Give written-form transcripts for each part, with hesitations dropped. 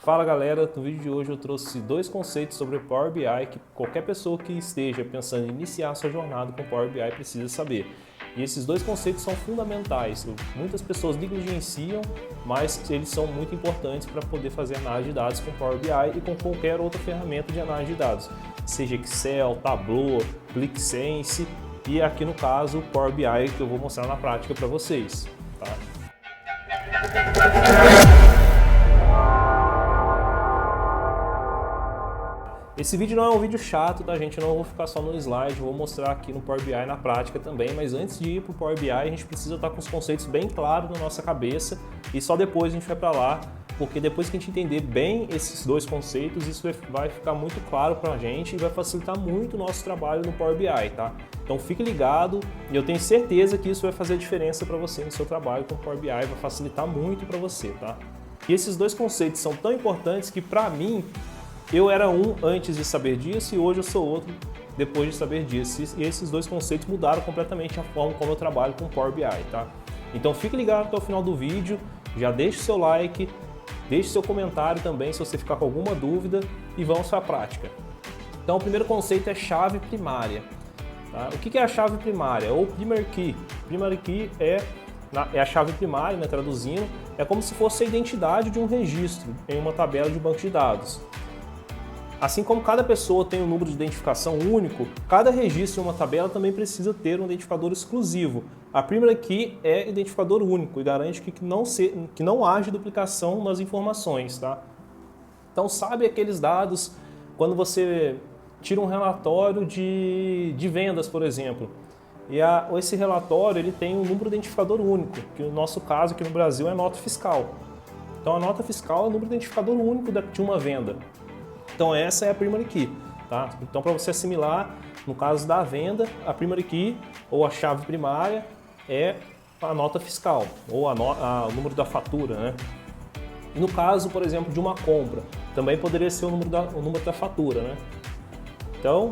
Fala galera, no vídeo de hoje eu trouxe dois conceitos sobre Power BI que qualquer pessoa que esteja pensando em iniciar sua jornada com Power BI precisa saber. E esses dois conceitos são fundamentais. Muitas pessoas negligenciam, mas eles são muito importantes para poder fazer análise de dados com Power BI e com qualquer outra ferramenta de análise de dados, seja Excel, Tableau, ClickSense e aqui no caso Power BI que eu vou mostrar na prática para vocês. Tá? Esse vídeo não é um vídeo chato, tá gente? Eu não vou ficar só no slide, vou mostrar aqui no Power BI na prática também, mas antes de ir para o Power BI a gente precisa estar com os conceitos bem claros na nossa cabeça e só depois a gente vai para lá, porque depois que a gente entender bem esses dois conceitos, isso vai ficar muito claro para a gente e vai facilitar muito o nosso trabalho no Power BI, tá? Então fique ligado e eu tenho certeza que isso vai fazer diferença para você no seu trabalho com o Power BI, vai facilitar muito para você, tá? E esses dois conceitos são tão importantes que para mim, eu era um antes de saber disso e hoje eu sou outro depois de saber disso. E esses dois conceitos mudaram completamente a forma como eu trabalho com Power BI, tá? Então fique ligado até o final do vídeo, já deixe seu like, deixe seu comentário também se você ficar com alguma dúvida e vamos para a prática. Então o primeiro conceito é chave primária. Tá? O que é a chave primária? Ou primary key. Primary key é a chave primária, né, traduzindo, é como se fosse a identidade de um registro em uma tabela de banco de dados. Assim como cada pessoa tem um número de identificação único, cada registro em uma tabela também precisa ter um identificador exclusivo. A primary key é identificador único e garante que não haja duplicação nas informações. Tá? Então sabe aqueles dados quando você tira um relatório de vendas, por exemplo, e esse relatório ele tem um número identificador único, que no nosso caso aqui no Brasil é a nota fiscal. Então a nota fiscal é o número identificador único de uma venda. Então essa é a primary key, tá? Então para você assimilar, no caso da venda, a primary key ou a chave primária é a nota fiscal ou o número da fatura, né? E no caso, por exemplo, de uma compra, também poderia ser o número da fatura, né? Então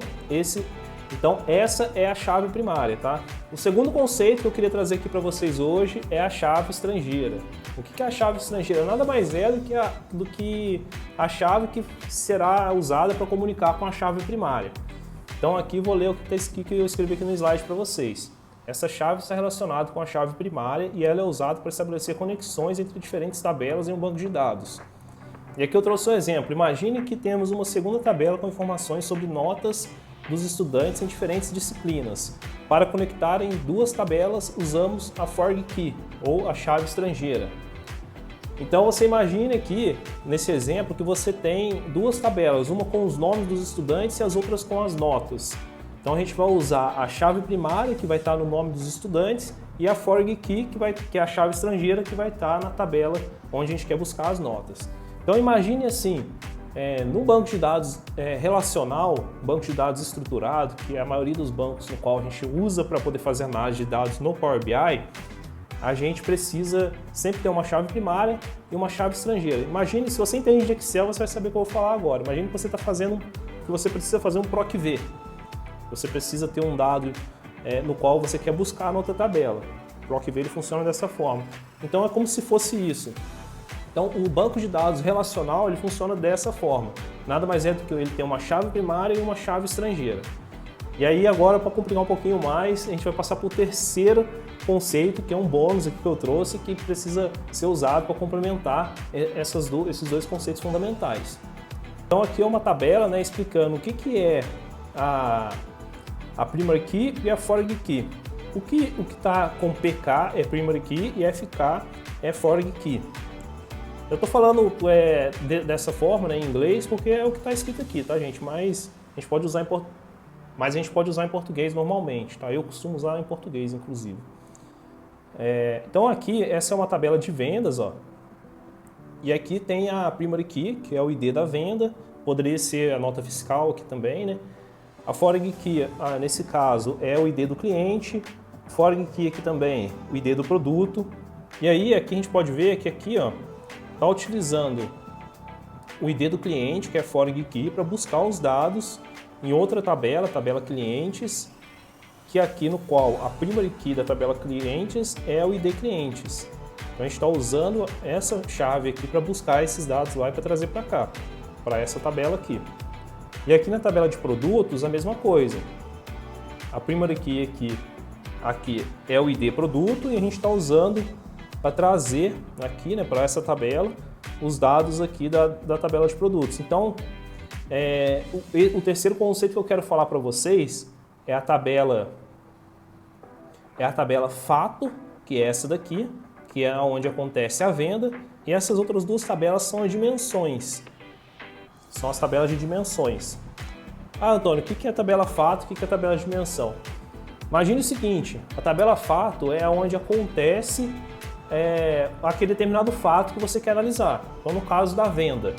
essa é a chave primária, tá? O segundo conceito que eu queria trazer aqui para vocês hoje é a chave estrangeira. O que é a chave estrangeira? Nada mais é do que a chave que será usada para comunicar com a chave primária. Então aqui vou ler o que eu escrevi aqui no slide para vocês. Essa chave está relacionada com a chave primária e ela é usada para estabelecer conexões entre diferentes tabelas em um banco de dados. E aqui eu trouxe um exemplo. Imagine que temos uma segunda tabela com informações sobre notas dos estudantes em diferentes disciplinas. Para conectar em duas tabelas, usamos a forg key, ou a chave estrangeira. Então você imagine aqui, nesse exemplo, que você tem duas tabelas, uma com os nomes dos estudantes e as outras com as notas. Então a gente vai usar a chave primária, que vai estar no nome dos estudantes, e a forg key, que é a chave estrangeira, que vai estar na tabela onde a gente quer buscar as notas. Então imagine assim, no banco de dados relacional, banco de dados estruturado, que é a maioria dos bancos no qual a gente usa para poder fazer análise de dados no Power BI, a gente precisa sempre ter uma chave primária e uma chave estrangeira. Imagine, se você entende de Excel, você vai saber o que eu vou falar agora. Imagine que você precisa fazer um PROC-V. Você precisa ter um dado no qual você quer buscar na outra tabela. O PROC-V ele funciona dessa forma. Então é como se fosse isso. Então o banco de dados relacional ele funciona dessa forma. Nada mais é do que ele ter uma chave primária e uma chave estrangeira. E aí agora, para complicar um pouquinho mais, a gente vai passar para o terceiro conceito, que é um bônus aqui que eu trouxe, que precisa ser usado para complementar esses dois conceitos fundamentais. Então aqui é uma tabela, né, explicando o que é a primary key e a forg key. O que está com PK é primary key e FK é forg key. Eu estou falando dessa forma, né, em inglês porque é o que está escrito aqui, tá gente? Mas a gente pode usar em português normalmente, tá? Eu costumo usar em português, inclusive. Então aqui, essa é uma tabela de vendas, ó. E aqui tem a primary key, que é o ID da venda, poderia ser a nota fiscal aqui também, né? A forg key, nesse caso, é o ID do cliente, forg key aqui também, o ID do produto. E aí, aqui a gente pode ver que aqui, ó, está utilizando o ID do cliente, que é forg key, para buscar os dados em outra tabela, tabela clientes, que é aqui no qual a primary key da tabela clientes é o ID clientes. Então a gente está usando essa chave aqui para buscar esses dados lá e para trazer para cá, para essa tabela aqui. E aqui na tabela de produtos, a mesma coisa. A primary key aqui é o ID produto e a gente está usando para trazer aqui, né, para essa tabela, os dados aqui da tabela de produtos. Então, o terceiro conceito que eu quero falar para vocês é a tabela fato, que é essa daqui, que é onde acontece a venda, e essas outras duas tabelas são as dimensões. São as tabelas de dimensões. Ah, Antônio, o que é a tabela fato e o que é a tabela de dimensão? Imagine o seguinte, a tabela fato é onde acontece aquele determinado fato que você quer analisar. Então, no caso da venda,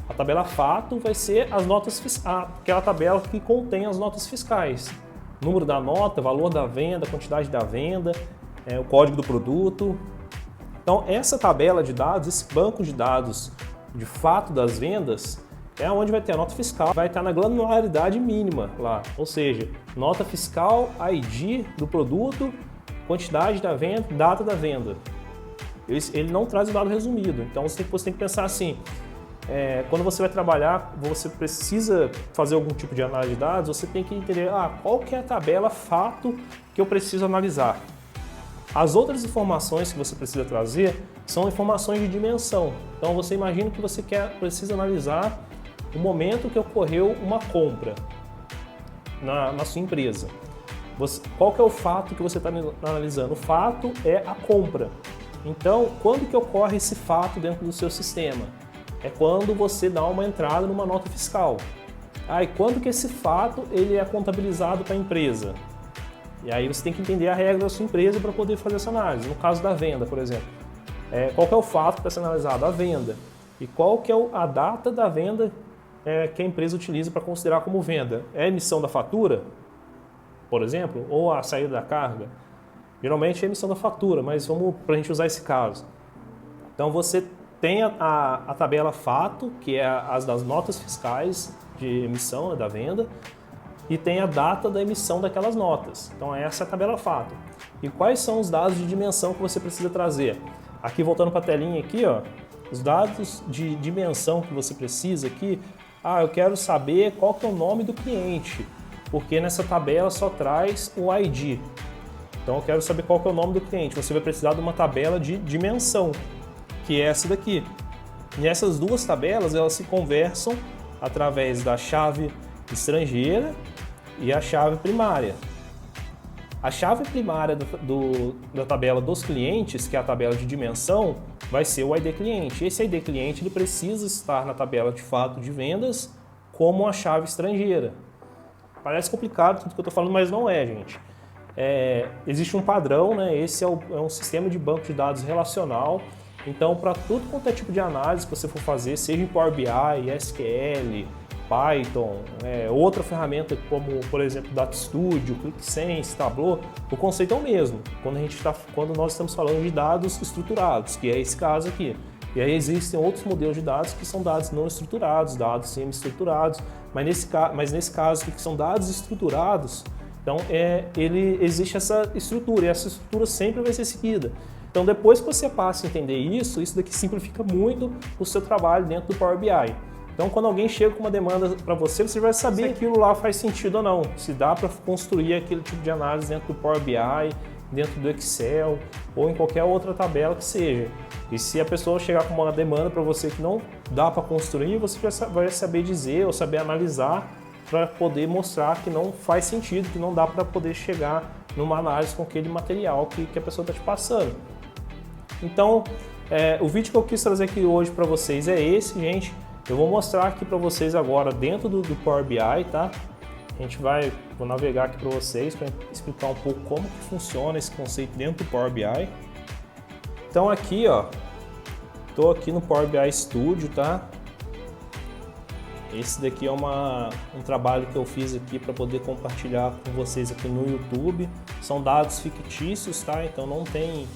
a tabela fato vai ser as notas aquela tabela que contém as notas fiscais. Número da nota, valor da venda, quantidade da venda, o código do produto. Então, essa tabela de dados, esse banco de dados de fato das vendas, é onde vai ter a nota fiscal, vai estar na granularidade mínima lá, ou seja, nota fiscal, ID do produto, quantidade da venda, data da venda. Ele não traz o dado resumido, então você tem que pensar assim, quando você vai trabalhar, você precisa fazer algum tipo de análise de dados, você tem que entender qual que é a tabela fato que eu preciso analisar. As outras informações que você precisa trazer são informações de dimensão. Então você imagina que você precisa analisar o momento que ocorreu uma compra na sua empresa. Qual que é o fato que você está analisando? O fato é a compra. Então, quando que ocorre esse fato dentro do seu sistema? É quando você dá uma entrada numa nota fiscal. E quando que esse fato ele é contabilizado para a empresa? E aí você tem que entender a regra da sua empresa para poder fazer essa análise. No caso da venda, por exemplo, qual que é o fato que está sendo analisado? A venda. E qual que é a data da venda que a empresa utiliza para considerar como venda? É a emissão da fatura, por exemplo, ou a saída da carga? Geralmente é a emissão da fatura, mas vamos para a gente usar esse caso. Então você tem a tabela fato, que é as das notas fiscais de emissão da venda, e tem a data da emissão daquelas notas. Então essa é a tabela fato. E quais são os dados de dimensão que você precisa trazer? Aqui voltando para a telinha aqui, os dados de dimensão que você precisa aqui, eu quero saber qual que é o nome do cliente, porque nessa tabela só traz o ID. Então eu quero saber qual que é o nome do cliente. Você vai precisar de uma tabela de dimensão, que é essa daqui. E essas duas tabelas, elas se conversam através da chave estrangeira e a chave primária. A chave primária da tabela dos clientes, que é a tabela de dimensão, vai ser o ID cliente. Esse ID cliente ele precisa estar na tabela de fato de vendas como a chave estrangeira. Parece complicado tudo que eu estou falando, mas não é, gente. Existe um padrão, né? Esse é um sistema de banco de dados relacional. Então, para tudo quanto é tipo de análise que você for fazer, seja em Power BI, SQL, Python, outra ferramenta como, por exemplo, Data Studio, ClickSense, Tableau, o conceito é o mesmo. Quando nós estamos falando de dados estruturados, que é esse caso aqui. E aí existem outros modelos de dados que são dados não estruturados, dados semi-estruturados, mas nesse caso que são dados estruturados, então existe essa estrutura, e essa estrutura sempre vai ser seguida. Então depois que você passa a entender isso daqui simplifica muito o seu trabalho dentro do Power BI. Então quando alguém chega com uma demanda para você, você vai saber se aquilo lá faz sentido ou não, se dá para construir aquele tipo de análise dentro do Power BI, dentro do Excel ou em qualquer outra tabela que seja. E se a pessoa chegar com uma demanda para você que não dá para construir, você vai saber dizer ou saber analisar para poder mostrar que não faz sentido, que não dá para poder chegar numa análise com aquele material que a pessoa está te passando. Então, o vídeo que eu quis trazer aqui hoje para vocês é esse, gente. Eu vou mostrar aqui para vocês agora dentro do Power BI, tá? Vou navegar aqui para vocês para explicar um pouco como que funciona esse conceito dentro do Power BI. Então aqui, estou aqui no Power BI Studio, tá? Esse daqui é um trabalho que eu fiz aqui para poder compartilhar com vocês aqui no YouTube. São dados fictícios, tá? Então não tem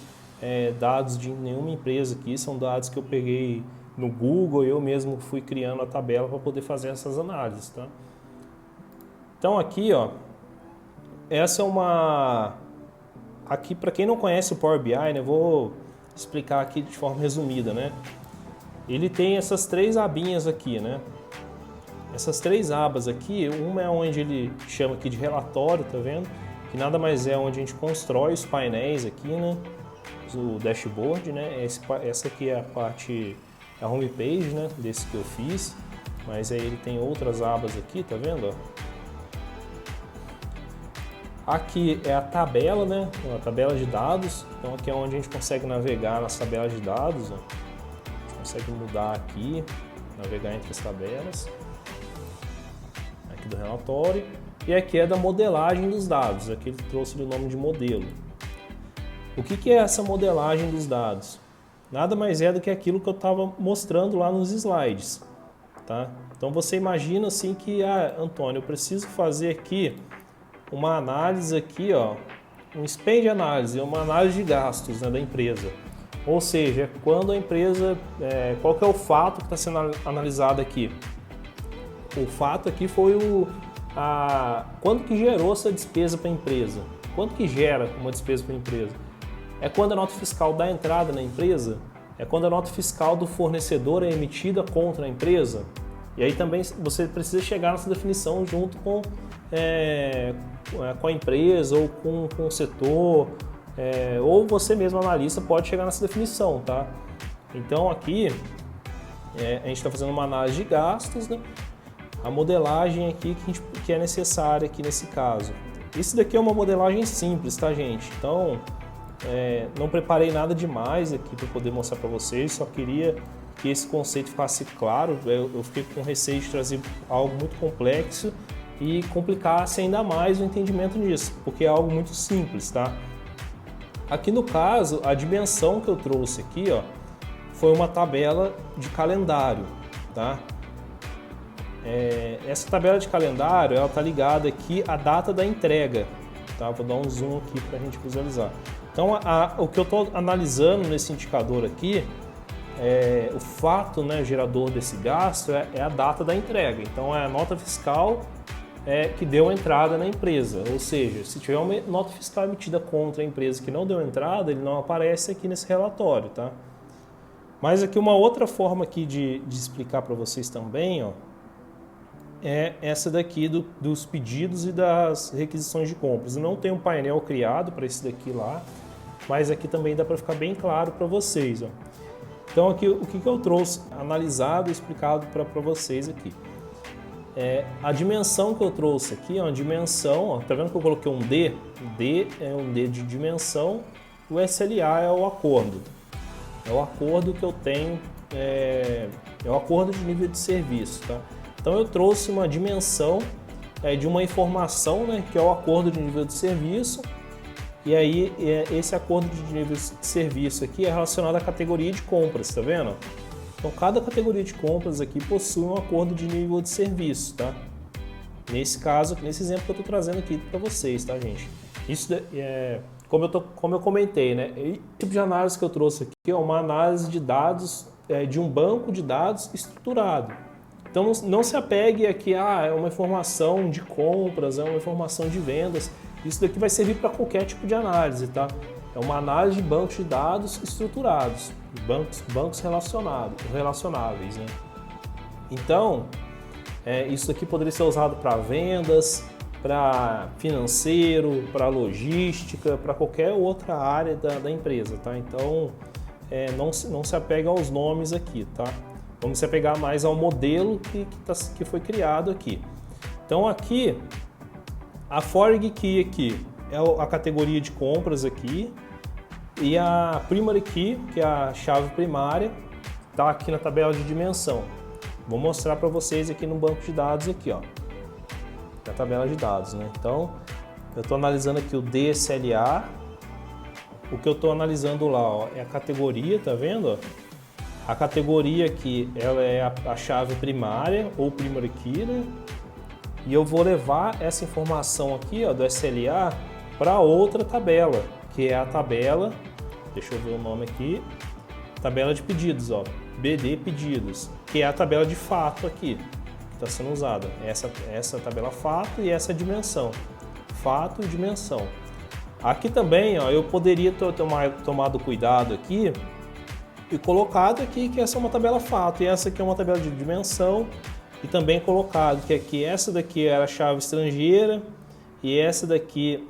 dados de nenhuma empresa aqui, são dados que eu peguei no Google, eu mesmo fui criando a tabela para poder fazer essas análises, tá? Então aqui, essa é aqui para quem não conhece o Power BI, né, vou explicar aqui de forma resumida, né? Ele tem essas 3 abinhas aqui, né? Essas 3 abas aqui, uma é onde ele chama aqui de relatório, tá vendo? Que nada mais é onde a gente constrói os painéis aqui, né? O dashboard, né? Essa aqui é a parte, a homepage, né? Desse que eu fiz. Mas aí ele tem outras abas aqui, tá vendo? Aqui é a tabela, né? A tabela de dados. Então aqui é onde a gente consegue navegar nas tabelas de dados, ó. A gente consegue mudar aqui, navegar entre as tabelas. Aqui do relatório. E aqui é da modelagem dos dados. Aqui ele trouxe o nome de modelo. O que é essa modelagem dos dados? Nada mais é do que aquilo que eu estava mostrando lá nos slides. Tá? Então você imagina assim que, Antônio, eu preciso fazer aqui uma análise aqui, ó, um spend análise, uma análise de gastos, né, da empresa. Ou seja, quando a empresa, qual que é o fato que está sendo analisado aqui? O fato aqui foi quanto que gerou essa despesa para a empresa. Quanto que gera uma despesa para a empresa? É quando a nota fiscal dá entrada na empresa? É quando a nota fiscal do fornecedor é emitida contra a empresa? E aí também você precisa chegar nessa definição junto com a empresa ou com o setor, ou você mesmo, analista, pode chegar nessa definição, tá? Então aqui a gente está fazendo uma análise de gastos, né? A modelagem aqui que é necessária aqui nesse caso. Isso daqui é uma modelagem simples, tá, gente? Então, não preparei nada demais aqui para poder mostrar para vocês, só queria que esse conceito ficasse claro. Eu fiquei com receio de trazer algo muito complexo e complicasse ainda mais o entendimento disso, porque é algo muito simples, tá? Aqui no caso, a dimensão que eu trouxe aqui, ó, foi uma tabela de calendário, tá? Essa tabela de calendário, ela tá ligada aqui à data da entrega, tá? Vou dar um zoom aqui para a gente visualizar. Então, o que eu estou analisando nesse indicador aqui, o fato, né, gerador desse gasto é a data da entrega. Então, é a nota fiscal que deu entrada na empresa. Ou seja, se tiver uma nota fiscal emitida contra a empresa que não deu entrada, ele não aparece aqui nesse relatório, tá? Mas aqui uma outra forma aqui de explicar para vocês também, ó, é essa daqui dos pedidos e das requisições de compras. Eu não tenho um painel criado para esse daqui lá, mas aqui também dá para ficar bem claro para vocês, ó. Então aqui o que eu trouxe analisado e explicado para vocês aqui. A dimensão que eu trouxe aqui é uma dimensão, ó, tá vendo que eu coloquei um D? D é um D de dimensão, o SLA é o acordo. É o acordo que eu tenho, é o acordo de nível de serviço, tá? Então eu trouxe uma dimensão de uma informação, né, que é o acordo de nível de serviço, e aí esse acordo de nível de serviço aqui é relacionado à categoria de compras, tá vendo? Então cada categoria de compras aqui possui um acordo de nível de serviço, tá? Nesse caso, nesse exemplo que eu estou trazendo aqui para vocês, tá, gente? Isso como eu comentei, né? O tipo de análise que eu trouxe aqui é uma análise de dados de um banco de dados estruturado. Então não se apegue aqui é uma informação de compras, é uma informação de vendas. Isso daqui vai servir para qualquer tipo de análise, tá? É uma análise de bancos de dados estruturados, bancos relacionáveis, né? Então, isso aqui poderia ser usado para vendas, para financeiro, para logística, para qualquer outra área da empresa, tá? Então, não se apega aos nomes aqui, tá? Vamos se apegar mais ao modelo que foi criado aqui. Então aqui, a Forg Key aqui é a categoria de compras aqui, e a Primary Key, que é a chave primária, está aqui na tabela de dimensão. Vou mostrar para vocês aqui no banco de dados aqui, ó, na tabela de dados, né? Então, eu estou analisando aqui o DSLA. O que eu estou analisando lá, ó, é a categoria, tá vendo? Ó? A categoria aqui, ela é a chave primária ou primary key, né? E eu vou levar essa informação aqui, ó, do SLA para outra tabela, que é a tabela, deixa eu ver o nome aqui, tabela de pedidos, ó, BD pedidos, que é a tabela de fato aqui, que está sendo usada. Essa tabela fato e essa dimensão, fato e dimensão. Aqui também, ó, eu poderia ter tomado cuidado aqui e colocado aqui que essa é uma tabela fato e essa aqui é uma tabela de dimensão e também colocado que aqui essa daqui era a chave estrangeira e essa daqui,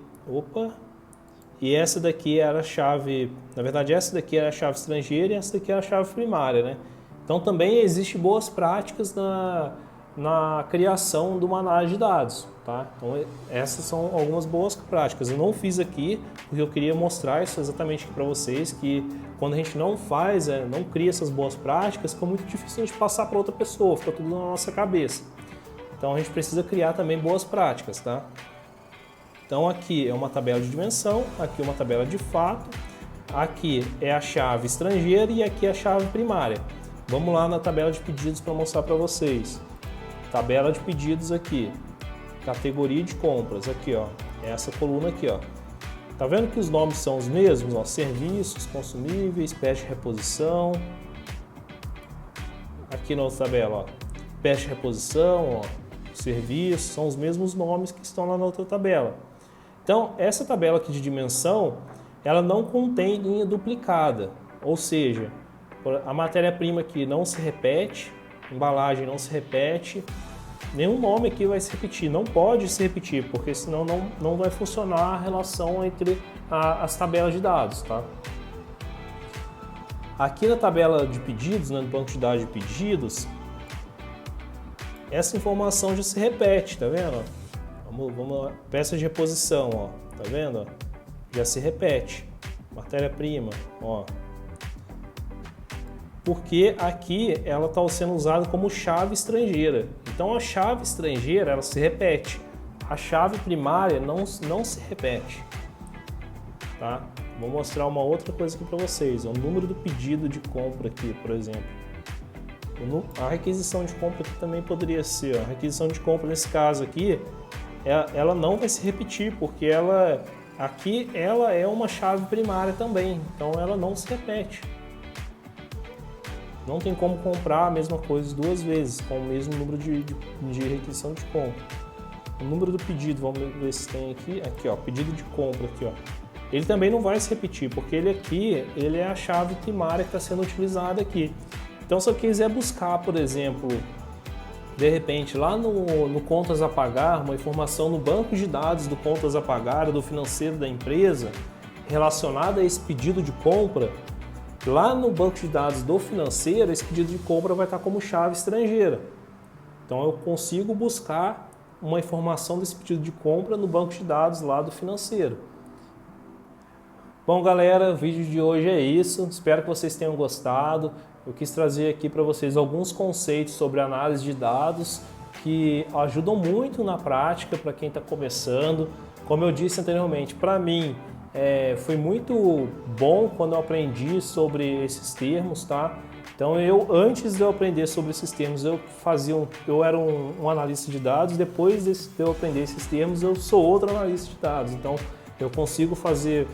e essa daqui era a chave, na verdade essa daqui era a chave estrangeira e essa daqui era a chave primária, né? Então também existem boas práticas na criação de uma análise de dados, tá? Então essas são algumas boas práticas. Eu não fiz aqui porque eu queria mostrar isso exatamente aqui para vocês, que quando a gente não faz, não cria essas boas práticas, fica muito difícil a gente passar para outra pessoa, fica tudo na nossa cabeça. Então a gente precisa criar também boas práticas, tá? Então aqui é uma tabela de dimensão, aqui é uma tabela de fato, aqui é a chave estrangeira e aqui é a chave primária. Vamos lá na tabela de pedidos para mostrar para vocês. Tabela de pedidos aqui, categoria de compras, aqui ó, essa coluna aqui ó. Tá vendo que os nomes são os mesmos, ó, serviços, consumíveis, peça de reposição. Aqui na outra tabela, ó, peça de reposição, ó, serviços, são os mesmos nomes que estão lá na outra tabela. Então, essa tabela aqui de dimensão, ela não contém linha duplicada, ou seja, a matéria-prima aqui não se repete, embalagem não se repete, nenhum nome aqui vai se repetir, não pode se repetir, porque senão não vai funcionar a relação entre as tabelas de dados, tá? Aqui na tabela de pedidos, né, no banco de dados de pedidos, essa informação já se repete, tá vendo? Vamos lá, peça de reposição, ó, tá vendo? Já se repete, matéria-prima, ó. Porque aqui ela está sendo usada como chave estrangeira. Então a chave estrangeira ela se repete, a chave primária não se repete. Tá? Vou mostrar uma outra coisa aqui para vocês. O número do pedido de compra aqui, por exemplo. A requisição de compra aqui também poderia ser. A requisição de compra nesse caso aqui, ela não vai se repetir, porque aqui ela é uma chave primária também. Então ela não se repete. Não tem como comprar a mesma coisa duas vezes, com o mesmo número de requisição de compra. O número do pedido, vamos ver se tem aqui ó, pedido de compra aqui ó. Ele também não vai se repetir, porque ele é a chave primária que está sendo utilizada aqui. Então se eu quiser buscar, por exemplo, de repente lá no contas a pagar, uma informação no banco de dados do contas a pagar, do financeiro da empresa, relacionada a esse pedido de compra, lá no banco de dados do financeiro, esse pedido de compra vai estar como chave estrangeira. Então eu consigo buscar uma informação desse pedido de compra no banco de dados lá do financeiro. Bom, galera, o vídeo de hoje é isso. Espero que vocês tenham gostado. Eu quis trazer aqui para vocês alguns conceitos sobre análise de dados que ajudam muito na prática para quem está começando. Como eu disse anteriormente, para mim, foi muito bom quando eu aprendi sobre esses termos, tá? Então antes de eu aprender sobre esses termos, eu era um analista de dados, depois de eu aprender esses termos, eu sou outro analista de dados. Então eu consigo fazer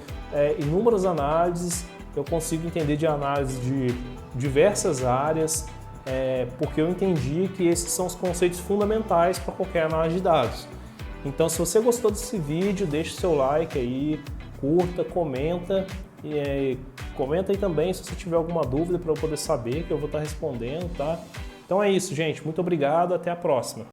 inúmeras análises, eu consigo entender de análise de diversas áreas, porque eu entendi que esses são os conceitos fundamentais para qualquer análise de dados. Então se você gostou desse vídeo, deixe seu like aí, curta, comenta e comenta aí também se você tiver alguma dúvida para eu poder saber, que eu vou estar respondendo, tá? Então é isso, gente. Muito obrigado. Até a próxima.